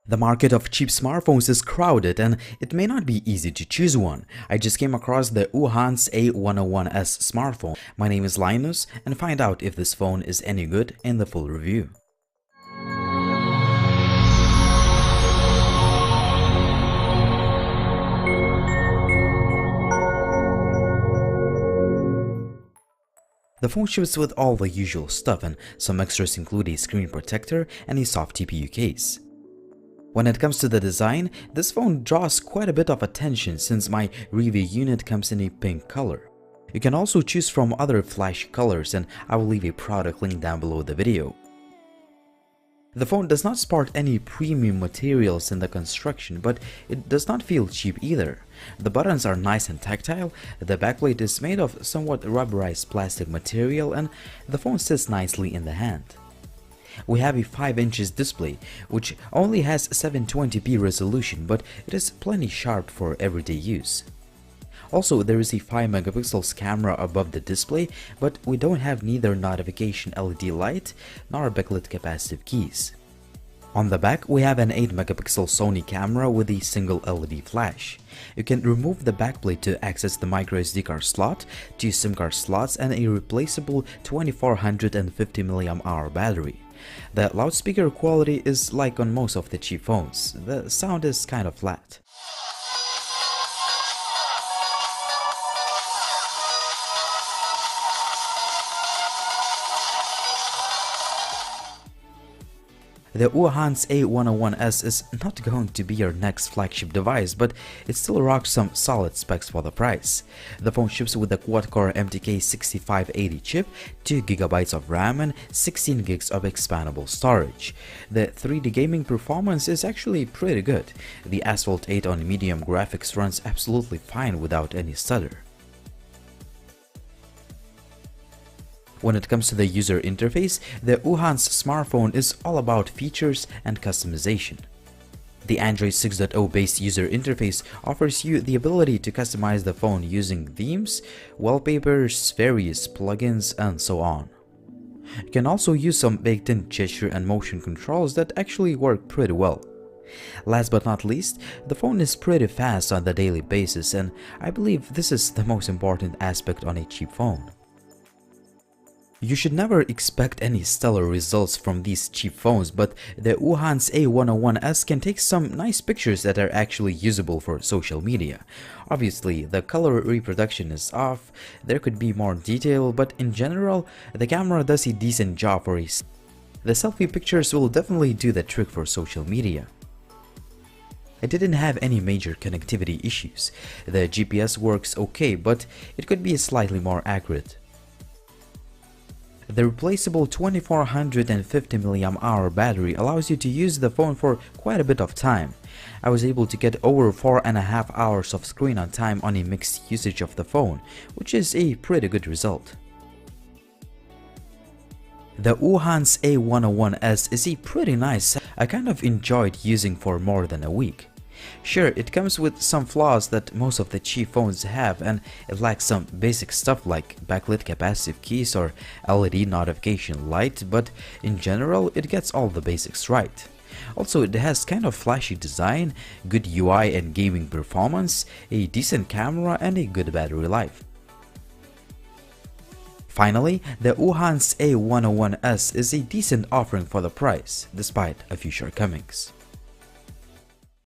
The market of cheap smartphones is crowded and it may not be easy to choose one. I just came across the UHANS A101s smartphone. My name is Linus and find out if this phone is any good in the full review. The phone ships with all the usual stuff, and some extras include a screen protector and a soft TPU case. When it comes to the design, this phone draws quite a bit of attention since my review unit comes in a pink color. You can also choose from other flash colors, and I will leave a product link down below the video. The phone does not sport any premium materials in the construction, but it does not feel cheap either. The buttons are nice and tactile, the backplate is made of somewhat rubberized plastic material, and the phone sits nicely in the hand. We have a 5" display, which only has 720p resolution, but it is plenty sharp for everyday use. Also, there is a 5-megapixels camera above the display, but we don't have neither notification LED light nor backlit capacitive keys. On the back, we have an 8-megapixel Sony camera with a single LED flash. You can remove the backplate to access the microSD card slot, 2 SIM card slots, and a replaceable 2450 mAh battery. The loudspeaker quality is like on most of the cheap phones. The sound is kind of flat. The UHANS A101s is not going to be your next flagship device, but it still rocks some solid specs for the price. The phone ships with the quad-core MTK 6580 chip, 2GB of RAM, and 16GB of expandable storage. The 3D gaming performance is actually pretty good. The Asphalt 8 on medium graphics runs absolutely fine without any stutter. When it comes to the user interface, the UHANS smartphone is all about features and customization. The Android 6.0 based user interface offers you the ability to customize the phone using themes, wallpapers, various plugins, and so on. You can also use some baked-in gesture and motion controls that actually work pretty well. Last but not least, the phone is pretty fast on the daily basis, and I believe this is the most important aspect on a cheap phone. You should never expect any stellar results from these cheap phones, but the UHANS A101s can take some nice pictures that are actually usable for social media. Obviously, the color reproduction is off, there could be more detail, but in general, the camera does a decent job for it. The selfie pictures will definitely do the trick for social media. I didn't have any major connectivity issues. The GPS works okay, but it could be slightly more accurate. The replaceable 2450 mAh battery allows you to use the phone for quite a bit of time. I was able to get over 4.5 hours of screen on time on a mixed usage of the phone, which is a pretty good result. The UHANS A101s is a pretty nice set. I kind of enjoyed using for more than a week. Sure, it comes with some flaws that most of the cheap phones have, and it lacks some basic stuff like backlit capacitive keys or LED notification light, but in general it gets all the basics right. Also, it has kind of flashy design, good UI and gaming performance, a decent camera, and a good battery life. Finally, the UHANS A101s is a decent offering for the price, despite a few shortcomings.